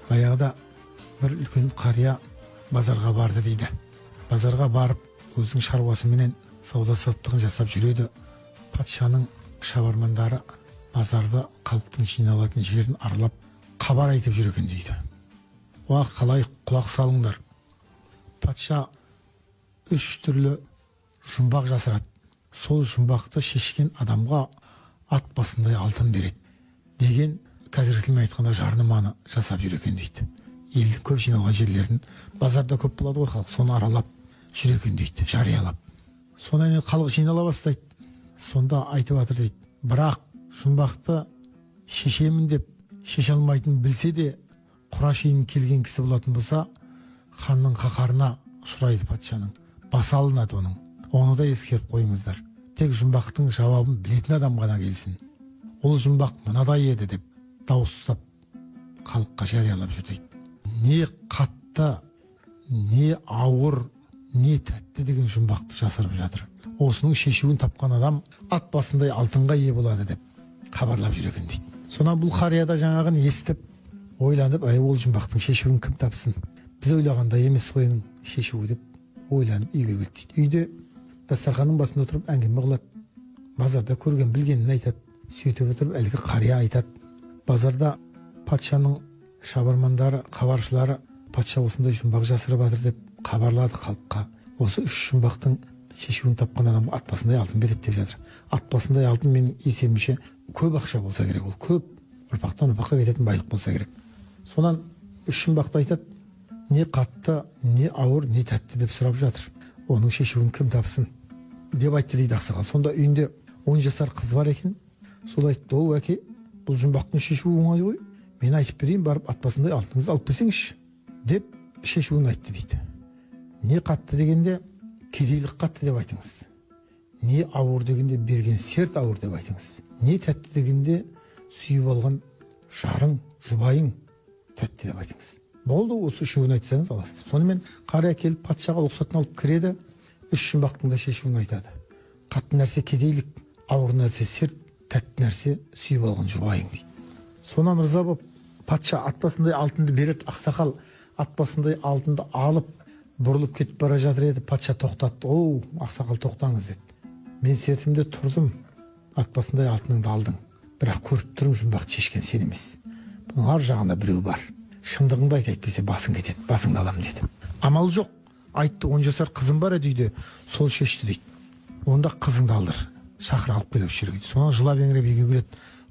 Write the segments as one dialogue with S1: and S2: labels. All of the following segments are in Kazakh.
S1: Баяғыда бір үлкен қария базарға барды дейді. Базарға барып, өзінің шаруасыменен сауда саттығын жасап жүреді. Патшаның шабармандары базарда халықтың жиналатын жерін аралап, хабар айтып жүр екен дейді. Уа, қалай құлақ салыңдар. Патша 3 түрлі жұмбақ жасырады. Сол жұмбақты шешкен адамға ат басындай алтын береді деген қазіргі тілмен айтқанда жарнаманы жасап жүр екен дейді. Елдің көп жиналған жерлерін, базарда көп болады ғой халық, соны аралап жүр екен дейді, жариялап. Сонан кейін халық жинала бастайды. Сонда айтып жатыр дейді. Бірақ жұмбақты шешемін деп шеше алмайтын білсе де, Құрашиын келген кісі болатын болса, ханның қаһарына ұшырайды патшаның. Басы алынады оның. Оны да ескеріп қойыңыздар. Тек жұмбақтың жауабын білетін адам ғана келсін. Ол жұмбақ мынадай еді деп дауыстап халыққа жариялап жүр дейді. Не қатты, не ауыр, не тәтті деген жұмбақты жасырып жатыр. Осының шешуін тапқан адам ат басындай алтынға ие болады деп хабарлап жүр екен дейді. Сонан бұл қарияда жаңағын естіп, ойланып, ол жұмбақтың шешуін кім тапсын? Біз ойлағандай емес қойының шешуі деп ойланып үйге келді дейді. Үйде дастарханның басында отырып әңгіме қылады. Базарда көрген білгенін айтады. Сөйтіп отырып әлгі қария айтады. Базарда патшаның шабармандары, хабаршылары патша осындай жұмбақ жасырып жатыр деп хабарлады халыққа. Осы 3 жұмбақтың шешуін тапқан адамға ат басындай алтын береді деп жатыр. Ат басындай алтын менің есебімше көп ақша болса керек, ол көп ұрпақтан ұрпаққа кететін байлық болса керек. Сонан 3 жұмбақты айтады. Не қатты, не ауыр, не тәтті деп сұрап жатыр. Оның шешуін кім тапсын деп айтты дейді ақсақал. Сонда үйінде 10 жасар қыз бар екен. Сол айтты: "О, әке, бұл жұмбақтың шешуі оңай ғой. Мен айтып берейін, барып ат басындай алтыныңызды алып келсеңізші" деп шешуін айтты дейді. Не қатты дегенде кедейлік қатты деп айтыңыз. Не ауыр дегенде берген серт ауыр деп айтыңыз. Не тәтті дегенде сүйіп алған жарың, жұбайың тәтті деп айтыңыз. Болды, осы үшеуін айтсаңыз аласыз. Сонымен қария келіп патшаға рұқсатын алып кіреді. 3 жұмбақтың да шешуін айтады. Қатты нәрсе кедейлік, ауыр нәрсе серт, тәтті нәрсе сүйіп алған жұбайың дейді. Сонан ырза болып патша ат басындай алтынды береді. Ақсақал ат басындай алтынды алып бұрылып кетіп бара жатыр еді. Патша тоқтатты. "Оу, ақсақал, тоқтаңыз" деді. "Мен сертімде тұрдым. Ат басындай алтыныңды алдың. Бірақ көріп тұрмын, жұмбақты шешкен сен емес. Бұның ар жағында біреу бар. Шындығыңды айт, әйтпесе басың кетеді, басыңды алам" деді. Амал жоқ. Айтты: "10 жасар қызым бар еді үйде, сол шешті" дейді. "Онда қызыңды алдыр, шақыр, алып кел осы жерге" дейді. Сонан жылап еңіреп үйге келеді.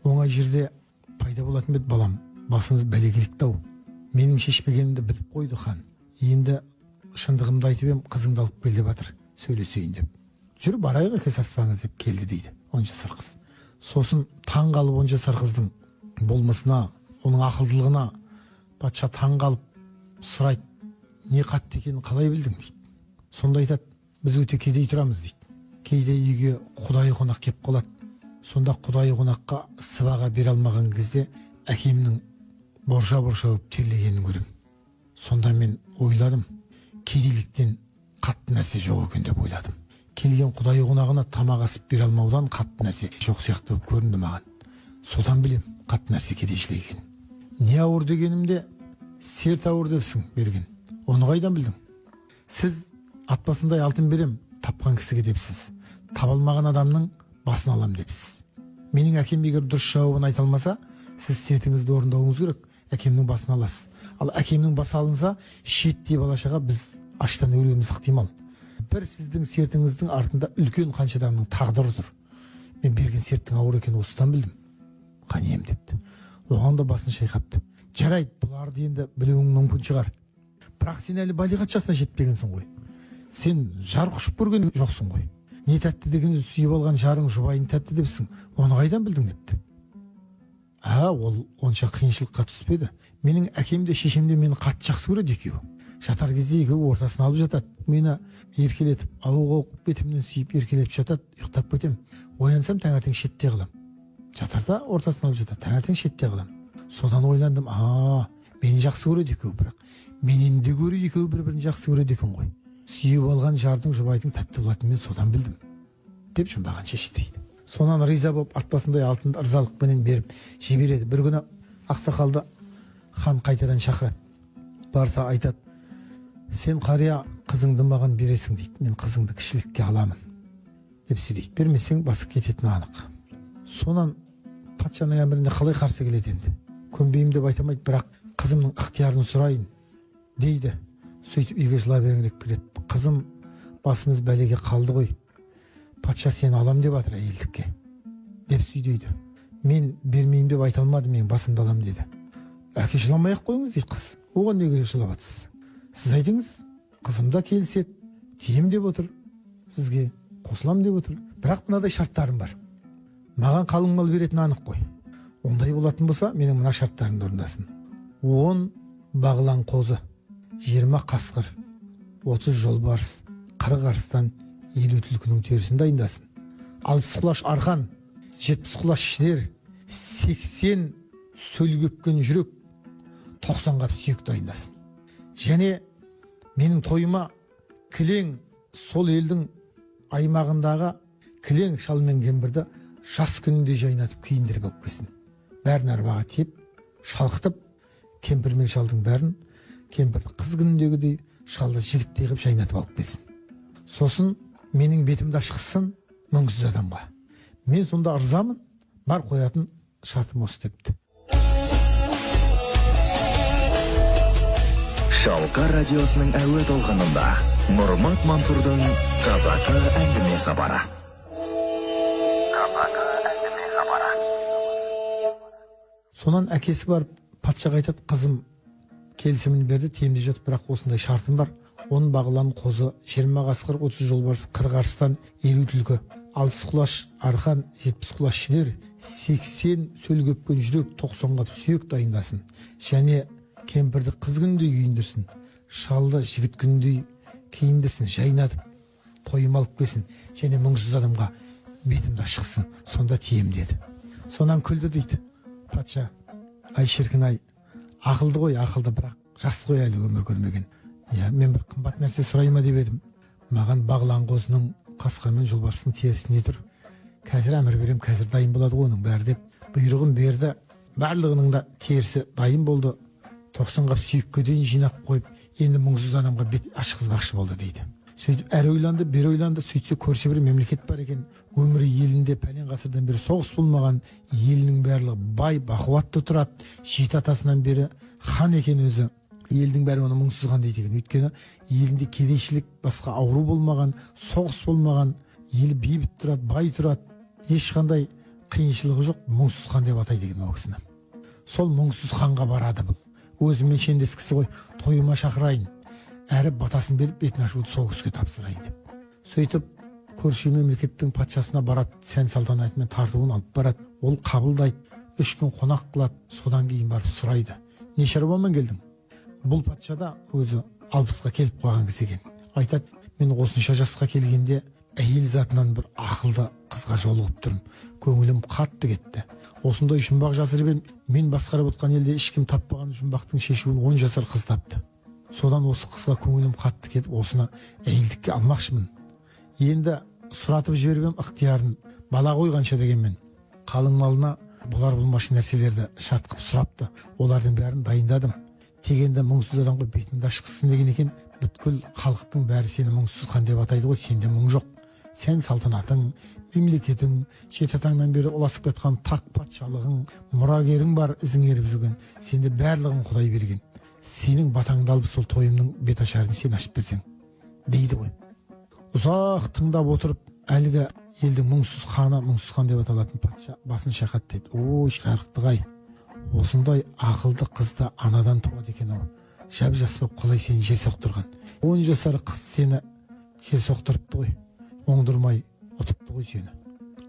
S1: "Оңай жерде пайда болатын бет балам, басыңыз бәле келікті-ау. Менің шешпегенімді біліп қойды хан. Енді шындығымды айтып ем, қызыңды алып кел деп жатыр, сөйлесейін" деп. "Жүр, барайық, әке, саспаңыз" деп келді дейді 10 жасар қыз. Сосын таң қалып 10 жасар қыздың болмысына, оның ақылдылығына патша таң қалып сұрайды: "Не қатты екенін қалай білдің?" дейді. Сонда айтады: "Біз өте кедей тұрамыз" дейді. "Кейде үйге құдайы қонақ кеп қалады. Сонда құдайы қонаққа сыбаға бере алмаған кезде әкемнің борша-борша болып терлегенін көрем. Сонда мен ойладым, кедейліктен қатты нәрсе жоқ екен деп ойладым. Келген құдайы қонағына тамақ асып бере алмаудан қатты нәрсе жоқ сияқты болып көрінді маған. Содан білем қатты нәрсе кедейшілік екенін. Не ауыр дегенімде серт ауыр депсің берген. Оны қайдан білдің? Сіз ат басындай алтын берем тапқан кісіге депсіз. Таба алмаған адамның басын алам депсіз. Менің әкем егер дұрыс жауабын айта алмаса, сіз сертіңізді орындауыңыз керек. Әкемнің басын аласыз. Ал әкемнің басы алынса, шиеттей бала-шаға біз аштан өлуіміз ықтимал. Бір сіздің сертіңіздің артында үлкен қанша адамның тағдыры тұр. Мен берген серттің ауыр екенін осыдан білдім. Қанем" депті. Оған да басын шайқапты. "Жарайды, бұларды енді білуің мүмкін шығар. Бірақ сен әлі балиғат жасына жетпегенсің ғой. Сен жар құшып көрген жоқсың ғой. Не тәтті дегенде сүйіп алған жарың, жұбайың тәтті депсің. Оны қайдан білдің" депті. Ол онша қиыншылыққа түспеді. Менің әкем де шешем де мені қатты жақсы көреді екеуі. Жатар кезде екеуі ортасына алып жатады. Мені еркелетіп, ауық оқып бетімнен сүйіп еркелетіп жатады. Ұйықтап кетем. Оянсам таңертең шетте қалам. Жатарда ортасына алып жатады. Таңертең шетте қалам. Содан ойландым, мені жақсы көреді екеуі, бірақ менен де гөрі екеуі бір-бірін жақсы көреді екен ғой. Сүйіп алған жардың, жұбайдың тәтті болатынын мен содан білдім деп жұмбағын шешті дейді. Сонан риза болып ат басындай алтынды ырзалықпенен беріп жібереді. Бір күні ақсақалды хан қайтадан шақырады. Барса айтады: сен қария қызыңды маған бересің дейді, мен қызыңды кішілікке аламын деп сөйлейді. Бермесең басы кететіні анық. Сонан патшаның әміріне қалай қарсы келеді енді? Көнбеймін деп айтамайды, бірақ қызымның ықтиярын сұрайын дейді. Сөйтіп үйге жылап еңіреп келеді: қызым, басымыз бәлеге қалды ғой, патша сені алам деп жатыр әйелдікке деп сөйдейді. Мен бермеймін деп айта алмадым, мен басымды алам деді. Әке, жыламай-ақ қойыңыз дейді қыз. Оған неге жылап жатсыз? Сіз айтыңыз, қызым да келіседі, тием деп отыр, сізге қосылам деп отыр, бірақ мынадай шарттарым бар. Маған қалың мал беретін анық қой. Ондай болатын болса, менің мына шарттарымды орындасын. 10 бағлан қозы, 20 қасқыр, 30 жолбарыс, 40 арыстан, 50 түлкінің терісін дайындасын. 60 құлаш арқан, 70 құлаш шідер, 80 сөлгепкен жүрек, 90 қап сүйек дайындасын. Және менің тойыма кілең, сол елдің аймағындағы кілең шал мен кемпірді жас күнінде жайнатып киіндіріп алып келсін. Бәрін арбаға тиеп, шалқытып, кемпір мен шалдың бәрін кемпірді қыз күніндегідей, шалды жігіттей қылып жайнатып алып келсін. Сосын менің бетімді ашқызсын мұңсыз адамға. Мен сонда ырзамын, бар қоятын шартым осы депті.
S2: Шалқар радиосының әуе толқынында Нұрмат Мансұрдың Қазақы әңгіме хабары.
S1: Сонан әкесі барып патшаға айтады: қызым келісімін берді, тиемде жатып, бірақ осындай шартым бар. 10 бағлан қозы, 20 қасқыр, 30 жолбарыс, 40 арыстан, 50 түлкі, 60 құлаш арқан, 70 құлаш шідер, 80 сөлгепкен жүрек, 90 қап сүйек дайындасын. Және кемпірді қыз күнінде киіндірсін, шалды жігіт күнінде киіндірсін, жайнатып тойым алып келсін. Және мұңсыз адамға бетімді ашқызсын, сонда тием деді. Сонан күлді дейді патша: ай шіркін ай, ақылды ғой, ақылды, бірақ жас қой, әлі өмір көрмеген. Мен бір қымбат нәрсе сұрайма деп едім. Маған бағлан қозының, қасқыр мен жолбарыстың терісіне тұр. Қазір әмір берем, қазір дайын болады оның бәрі деп бұйрығын берді. Барлығының да терісі дайын болды. 90 қап сүйекке дейін жинап қойып, енді мұңсыз адамға бет ашқызбақшы болды дейді. Сөйтіп әр ойланды, бер ойланды. Сөйтсе көрші бір мемлекет бар екен. Өмірі елінде пәлен ғасырдан бері соғыс болмаған, елінің барлығы бай, бақуатты тұрады. Жеті атасынан бері хан екен өзі. Елдің бәрі оны мұңсыз хан дейді екен. Өйткені елінде кедейшілік, басқа ауру болмаған, соғыс болмаған, ел бейбіт тұрады, бай тұрады. Ешқандай қиыншылығы жоқ, мұңсыз хан деп атайды екен ол кісіні. Сол мұңсыз ханға барады бұл. Өзімен шендес кісі ғой, тойыма шақырайын, әрі батасын беріп бетін ашуды сол кісіге тапсырайын деп. Сөйтіп көрші мемлекеттің патшасына барады, сән салтанатымен тартуын алып барады. Ол қабылдайды, 3 күн қонақ қылады, содан кейін барып сұрайды: не шаруамен келдің? Бұл патша да өзі 60-қа келіп қалған кісі екен. Айтады: мен осынша жасқа келгенде әйел затынан бір ақылды қызға жолығып тұрмын. Көңілім қатты кетті. Осындай жұмбақ жасырып мен басқарып отқан елде ешкім таппаған жұмбақтың шешуін 10 жасар қыз тапты. Содан осы қызға көңілім қатты кетіп, осыны әйелдікке алмақшымын. Енді сұратып жіберіп ықтиярын, бала қойғанша дегенмен. Қалың малына бұлар болмашы нәрселерді шарт қылып сұрапты. Олардың бәрін дайындадым. Тегенде мұңсыз адамға бетімді ашқызсын деген екен. Бүткіл халықтың бәрі сені мұңсыз хан деп атайды ғой, сенде мұң жоқ. Сен салтанатың, мемлекетің, жеті атаңнан бері ұласып кеткен тақ патшалығың, мұрагерің бар, ізің еріп жүрген. Сенде барлығын Құдай берген. Сенің батаңды алып сол тойымның бет ашарын сен ашып берсең дейді ғой. Ұзақ тыңдап отырып, әлгі елдің мұңсыз ханы, мұңсыз хан деп аталатын патша басын шайқады дейді: ой жарықтық-ай, осындай ақылды қызды анадан туады екен ау. Жап жас болып қалай сені жер соқтырған. 10 жасар қыз сені жер соқтырыпты ғой, оңдырмай ұтыпты ғой сені.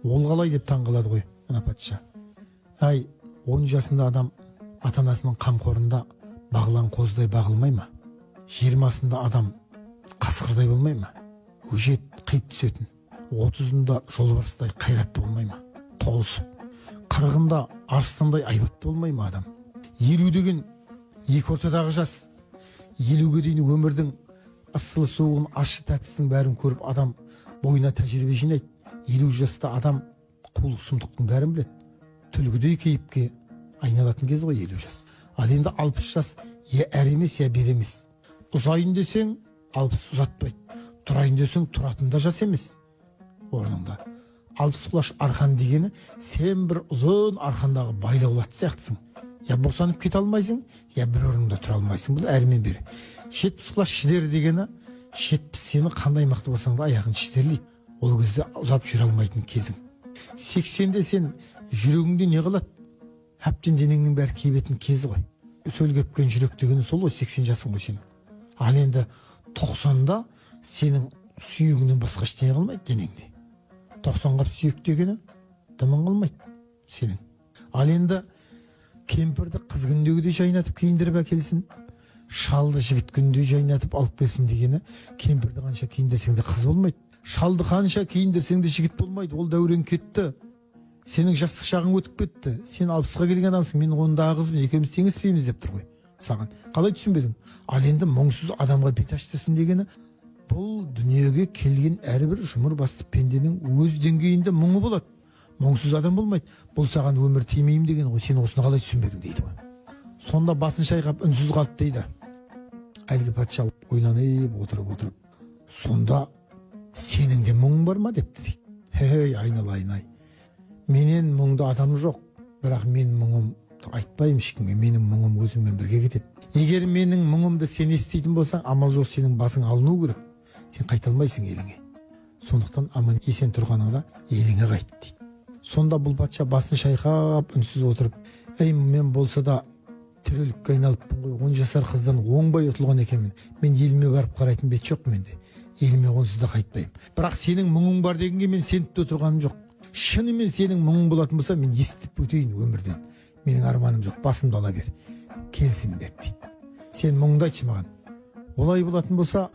S1: Ол қалай деп таңғалады ғой ана патша. Ай, 10 жасында адам ата-анасының қамқорында бағлан қоздай бағылмай ма? 20-сында адам қасқырдай болмай ма? Өжет қиып түсетін. 30-ында жолбарыстай қайратты болмай ма? Толысып. 40-ында арыстандай айбатты болмай ма адам? 50 деген екі ортадағы жас. 50-ге дейін өмірдің ысылы суығын, ащы тәттісінің бәрін көріп адам бойына тәжірибе жинайды. 50 жаста адам қулық сұмдықтың бәрін біледі. Түлкідей кейіпке айналатын кез ғой 50 жас. Ал енді 60 жас я әрі емес, я бер емес. Ұзайын десең, 60 ұзатпайды. Тұрайын десең, тұратында жас емес. Орныңда. 60 құлаш арқан дегені, сен бір ұзын арқандағы байлаулаты сияқтысың. Я босанып кете алмайсың, я бір орныңда тұра алмайсың. Бұл әрмен бері. 70 құлаш шідер дегені, 70 сені қандай мақты болсаң да аяғын шідерлейді. Ол кезде ұзап жүре алмайтын кезің. 80-де сен жүрегіңде не қалады? Әптен денеңнің бәрі кейбетін кезі ғой. Сөл кепкен жүрек дегені сол ғой, 80 жасың ғой сенің. Ал енді 90-да сенің сүйегіңнен басқа ештеңе қалмайды денеңде. 90-ға сүйек дегені дымың қалмайды сенің. Ал енді кемпірді қыз күндегідей жайнатып киіндіріп әкелсін, шалды жігіт күндей жайнатып алып келсін дегені, кемпірді қанша киіндірсең де қыз болмайды. Шалды қанша киіндірсең де жігіт болмайды. Ол дәурен кетті. Сенің жастық шағың өтіп кетті. Сен 60-ға келген адамсың, мен ондағы қызбын, екеуміз теңеспейміз деп тұр ғой саған. Қалай түсінбедің? Ал енді мұңсыз адамға бет аштырсын дегені, бұл дүниеге келген әрбір жұмыр басты пенденің өз деңгейінде мұңы болады. Мұңсыз адам болмайды. Бұл саған өмір тимеймін деген ғой. Сен осыны қалай түсінбедің дейді ғой. Сонда басын шайқап үнсіз қалды дейді. Әлгі патша ойланып отырып. Сонда сенің де мұңың бар ма депті дейді. Хей, айналайын-ай. Менен мұңды адам жоқ, бірақ мен мұңым айтпаймын ешкімге, менің мұңым өзіммен бірге кетеді. Егер менің мұңымды сен еститін болсаң, амал жоқ, сенің басың алыну керек. Сен қайта алмайсың еліңе. Сондықтан аман есен тұрғаныңда еліңе қайт дейді. Сонда бұл патша басын шайқап үнсіз отырып, мен болса да тірелікке айналыппын ғой, 10 жасар қыздан оңбай ұтылған екенмін. Мен еліме барып қарайтын бет жоқ менде. Еліме онсыз да қайтпаймын. Бірақ сенің мұңың бар дегенге мен сеніп те отырғаным жоқ. Шынымен сенің мұңың болатын болса, мен естіп өтейін өмірден. Менің арманым жоқ, басымды ала бер. Келсін бет дейді. Сен мұңды айтшы маған. Олай болатын болса,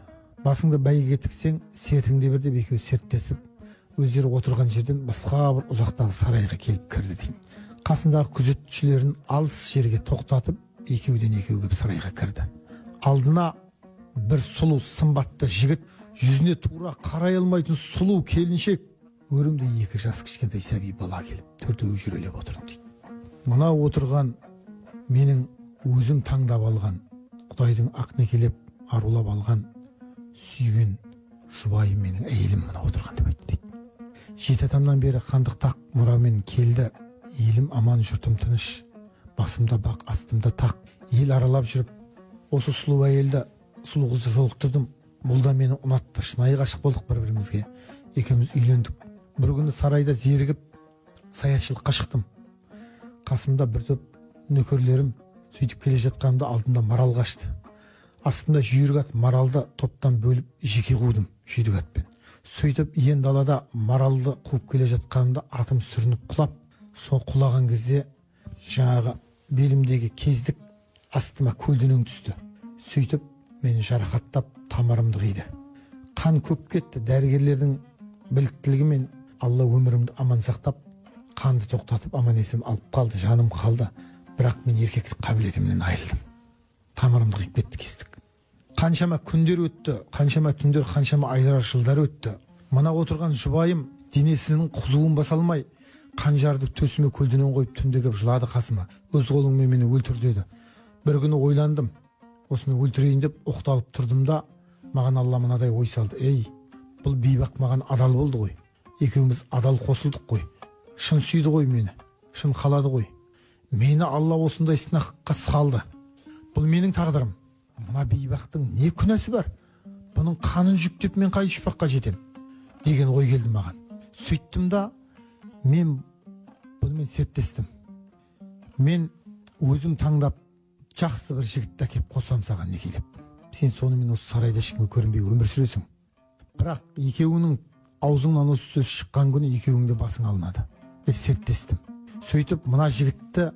S1: басыңды бәйге тіксең, сертіңде бір деп екеуі серттесіп, өздері отырған жерден басқа бір ұзақтағы сарайға келіп кірді дейді. Қасындағы күзетшілерін алыс жерге тоқтатып, екеуден екеу келіп сарайға кірді. Алдына бір сұлу сымбатты жігіт, жүзіне тура қарай алмайтын сұлу келіншек, өрімде 2 жас кішкентай сәби бала келіп, төртеуі жүрелеп отырды дейді. Мына отырған менің өзім таңдап алған, Құдайдың ақ некелеп арулап алған сүйген жұбайым, менің әйелім мына отырған деп айтты дейді. 7 атамнан бері хандық тақ мұрамен келді, елім аман, жұртым тыныш, басымда бақ, астымда тақ. Ел аралап жүріп, осы сұлу әйелді, сұлу қызды жолықтырдым. Бұл да мені ұнатты, шынайы ғашық болдық бір-бірімізге. Екеуміз үйлендік. Бір күні сарайда зерігіп, саятшылыққа шықтым. Қасымда бір топ нөкерлерім, сөйтіп келе жатқанымда алдымда марал қашты. Астымда жүйрік ат, маралды топтан бөліп жеке қудым жүйрік атпен. Сөйтіп иен далада маралды қуып келе жатқанымда атым сүрініп құлап, сол құлаған кезде жаңағы белімдегі кездік астыма көлденең түсті. Сөйтіп мені жарақаттап, тамырымды қиды. Қан көп кетті. Дәрігерлердің біліктілігімен Алла өмірімді аман сақтап, қанды тоқтатып аман есен алып қалды, жаным қалды. Бірақ мен еркектік қабілетімнен айырылдым. Тамырымды қиып кетті кестік. Қаншама күндер өтті, қаншама түндер, қаншама айлар, жылдар өтті. Мына отырған жұбайым денесінің қызуын баса алмай, қанжарды төсіме көлденең қойып түнде келіп жылады қасыма. Өз қолыңмен мені өлтір деді. Бір күні ойландым. Осыны өлтірейін деп оқталып тұрдым да, маған Алла мынадай ой салды. Ей, бұл бейбақ маған адал болды ғой. Екеуміз адал қосылдық қой. Шын сүйді ғой мені. Шын қалады ғой. Мені Алла осындай сынаққа салды. Бұл менің тағдырым. Мына бейбақтың не күнәсі бар? Бұның қанын жүктеп мен қай шұпаққа жетем? Деген ой келді маған. Сөйттім да, мен бұнымен серттестім. Мен өзім таңдап жақсы бір жігітті әкеп қосам саған некелеп. Сен сонымен осы сарайда ешкімге көрінбей өмір сүресің. Бірақ екеуінің аузыңнан осы сөз шыққан күні екеуіңде басың алынады деп серттестім. Сөйтіп мына жігітті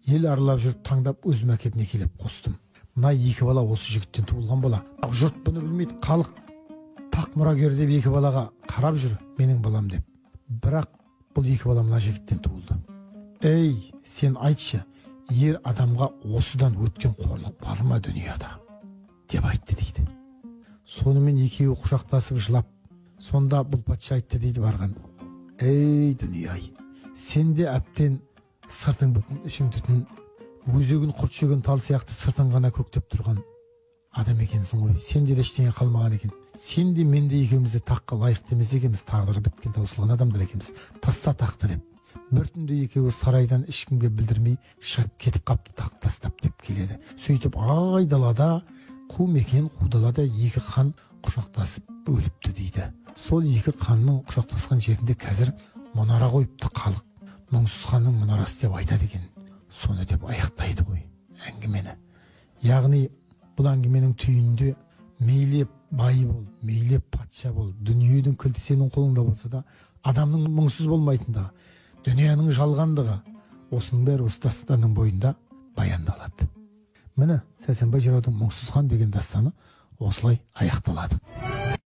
S1: ел аралап жүріп таңдап өзім әкеп некелеп қостым. Мына 2 бала осы жігіттен туылған бала. Жұрт бұны білмейді, халық тақ мұрагер деп 2 балаға қарап жүр, менің балам деп. Бірақ бұл 2 бала мына жігіттен туылды. Ей, сен айтшы, ер адамға осыдан өткен қорлық бар ма дүнияда? Деп айтты дейді. Сонымен екеуі құшақтасып жылап, сонда бұл патша айтты дейді барған. Ей дүние-ай, сен де әптен сыртың бүтін, ішің түтін, өзегін құрт жеген тал сияқты сыртын ғана көктеп тұрған адам екенсің ғой. Сенде де ештеңе қалмаған екен. Сен де мен де екеуміз де таққа лайықты емес екенбіз, тағдыры біткен таусылған адамдар екенбіз. Таста тақты деп. Бір түнде екеуі сарайдан ешкімге білдірмей шығып кетіп қапты, тақ тастап деп келеді. Сөйтіп айдалада, қу мекен қу далада екі қан құшақтасып өліпті дейді. Сол екі қанның құшақтасқан жерінде қазір мұнара қойыпты халық. Мұңсыз ханның мұнарасы деп айтады екен. Соны деп аяқтайды ғой әңгімені. Яғни бұл әңгіменің түйінінде мейлі бай бол, мейлі патша бол, дүниенің кілті сенің қолыңда болса да, адамның мұңсыз болмайтындығы, дүнияның жалғандығы, осының бәрі осы дастанның бойында баяндалады. Міне Сәрсенбай жыраудың Мұңсыз хан деген дастаны осылай аяқталады.